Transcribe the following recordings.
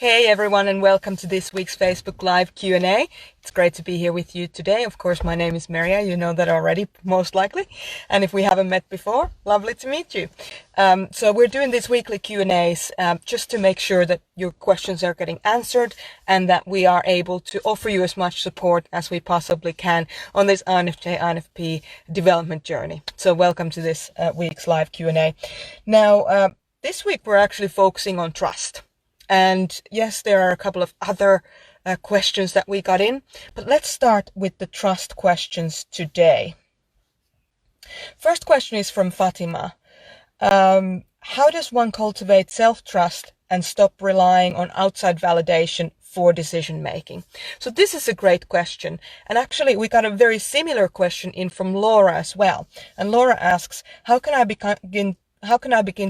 Hey everyone, and welcome to this week's Facebook Live Q&A. It's great to be here with you today. Of course, my name is Maria. You know that already, most likely. And if we haven't met before, lovely to meet you. So we're doing these weekly Q&As just to make sure that your questions are getting answered and that we are able to offer you as much support as we possibly can on this INFJ, INFP development journey. So welcome to this week's live Q&A. Now, this week we're actually focusing on trust. And yes, there are a couple of other questions that we got in, but let's start with the trust questions today. First question is from Fatima. How does one cultivate self-trust and stop relying on outside validation for decision making? So this is a great question. And actually, we got a very similar question in from Laura as well. And Laura asks, how can I begin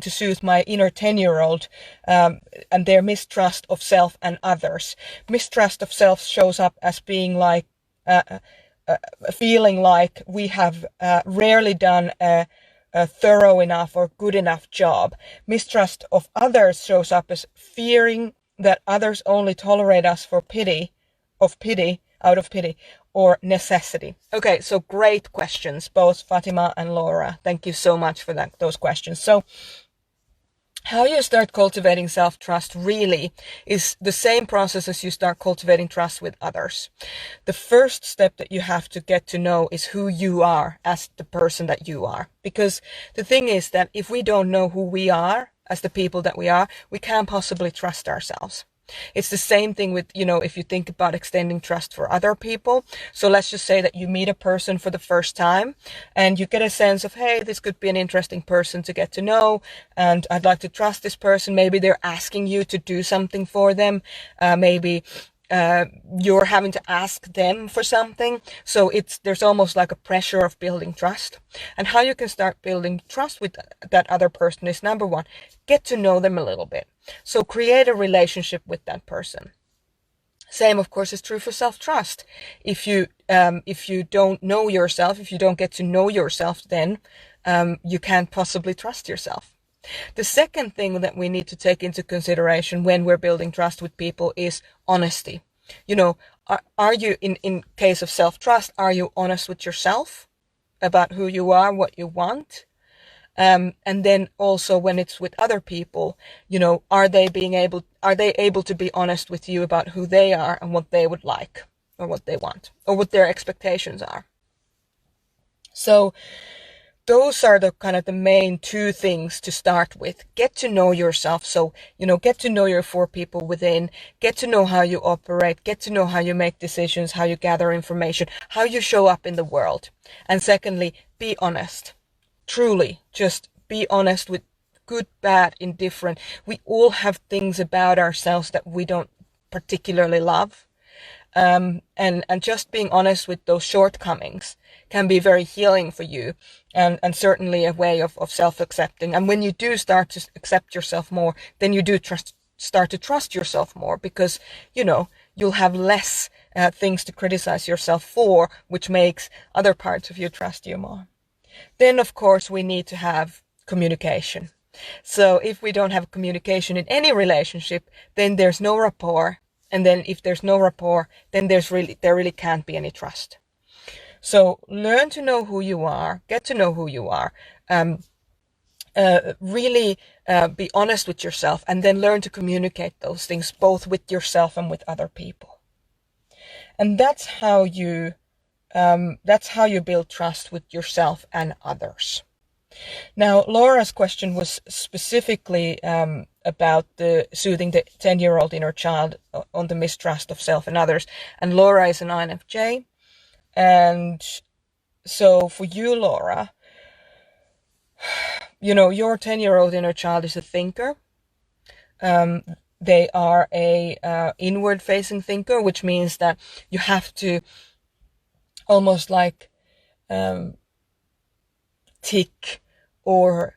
to soothe my inner 10-year-old and their mistrust of self and others? Mistrust of self shows up as being like feeling like we have rarely done a thorough enough or good enough job. Mistrust of others shows up as fearing that others only tolerate us for out of pity, or necessity. Okay, so great questions, both Fatima and Laura. Thank you so much for those questions. So how you start cultivating self-trust really is the same process as you start cultivating trust with others. The first step that you have to get to know is who you are as the person that you are. Because the thing is that if we don't know who we are as the people that we are, we can't possibly trust ourselves. It's the same thing with, if you think about extending trust for other people. So let's just say that you meet a person for the first time and you get a sense of, hey, this could be an interesting person to get to know and I'd like to trust this person. Maybe they're asking you to do something for them. Maybe you're having to ask them for something. So there's almost like a pressure of building trust. And how you can start building trust with that other person is, number one, get to know them a little bit. So create a relationship with that person. Same, of course, is true for self-trust. If you don't know yourself, if you don't get to know yourself, then you can't possibly trust yourself. The second thing that we need to take into consideration when we're building trust with people is honesty. Are you, in case of self-trust, are you honest with yourself about who you are, what you want? And then also when it's with other people, are they able to be honest with you about who they are and what they would like or what they want or what their expectations are? So those are the kind of the main two things to start with. Get to know yourself. So, get to know your four people within, get to know how you operate, get to know how you make decisions, how you gather information, how you show up in the world. And secondly, be honest. Truly, just be honest with good, bad, indifferent. We all have things about ourselves that we don't particularly love. And just being honest with those shortcomings can be very healing for you and certainly a way of self-accepting. And when you do start to accept yourself more, then you do start to trust yourself more because, you'll have less things to criticize yourself for, which makes other parts of you trust you more. Then, of course, we need to have communication. So if we don't have communication in any relationship, then there's no rapport. And then if there's no rapport, then there really can't be any trust. So learn to know who you are, get to know who you are, really be honest with yourself, and then learn to communicate those things both with yourself and with other people. And that's how you build trust with yourself and others. Now, Laura's question was specifically about the soothing the 10-year-old inner child on the mistrust of self and others. And Laura is an INFJ. And so for you, Laura, your 10-year-old inner child is a thinker. They are a inward-facing thinker, which means that you have to almost like tick or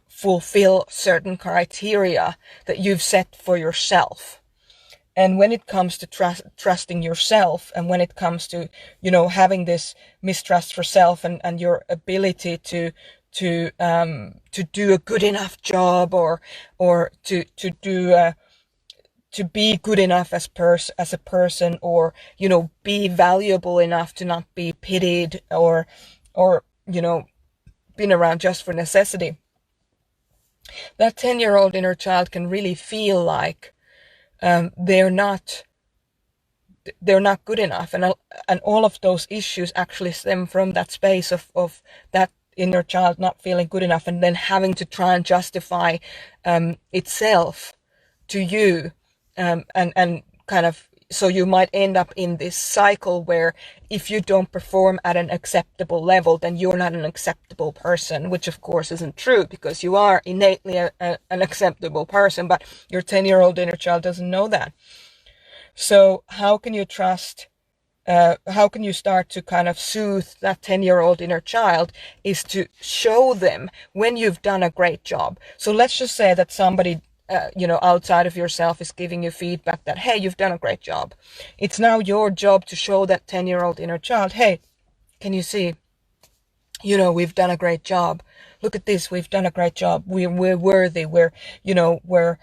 fulfill certain criteria that you've set for yourself. And when it comes to trusting yourself, and when it comes to having this mistrust for self and your ability to do a good enough job or to do to be good enough as a person, or, you know, be valuable enough to not be pitied, or, you know, been around just for necessity. That 10-year-old inner child can really feel like they're not good enough, and all of those issues actually stem from that space of that inner child not feeling good enough, and then having to try and justify itself to you, and kind of, so you might end up in this cycle where if you don't perform at an acceptable level, then you're not an acceptable person, which of course isn't true, because you are innately an acceptable person, but your 10-year-old inner child doesn't know that. So how can you trust, how can you start to kind of soothe that 10-year-old inner child, is to show them when you've done a great job. So let's just say that somebody, you know, outside of yourself is giving you feedback that, hey, you've done a great job. It's now your job to show that 10-year-old inner child, hey, can you see, you know, we've done a great job. Look at this, we've done a great job. We're worthy. We're, you know, we're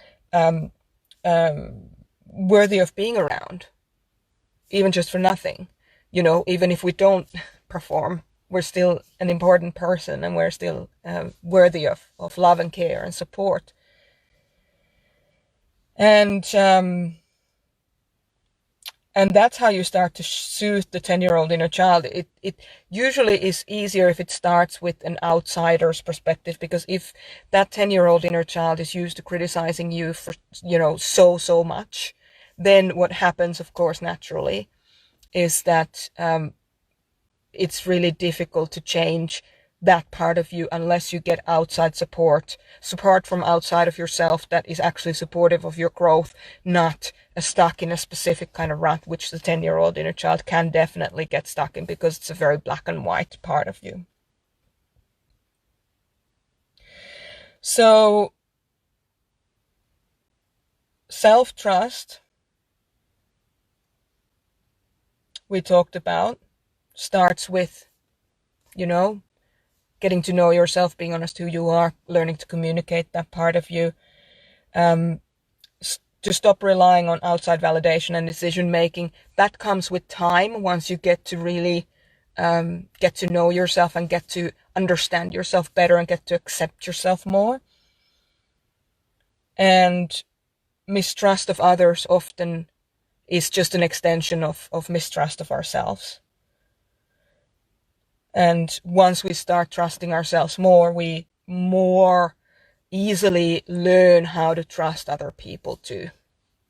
worthy of being around, even just for nothing. You know, even if we don't perform, we're still an important person, and we're still worthy of love and care and support. And that's how you start to soothe the 10-year-old inner child. It usually is easier if it starts with an outsider's perspective, because if that 10-year-old inner child is used to criticizing you for, you know, so much, then what happens, of course, naturally, is that it's really difficult to change that part of you unless you get outside support from outside of yourself that is actually supportive of your growth, not stuck in a specific kind of rut, which the 10-year-old inner child can definitely get stuck in, because it's a very black and white part of you. So self-trust, we talked about, starts with, you know, getting to know yourself, being honest who you are, learning to communicate that part of you, to stop relying on outside validation and decision making. That comes with time, once you get to really get to know yourself and get to understand yourself better and get to accept yourself more. And mistrust of others often is just an extension of mistrust of ourselves. And once we start trusting ourselves more, we more easily learn how to trust other people too.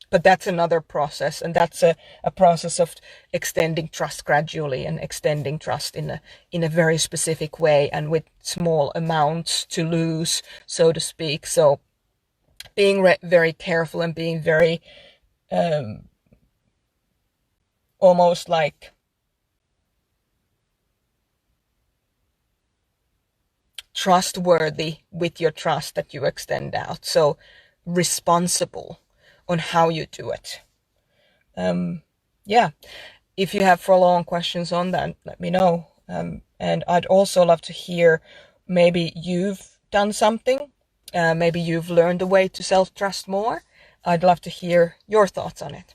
But that's another process, and that's a process of extending trust gradually, and extending trust in a very specific way, and with small amounts to lose, so to speak. So being very careful, and being very almost like trustworthy with your trust that you extend out. So responsible on how you do it. Yeah, if you have follow-on questions on that, let me know. And I'd also love to hear, maybe you've done something, maybe you've learned a way to self-trust more. I'd love to hear your thoughts on it.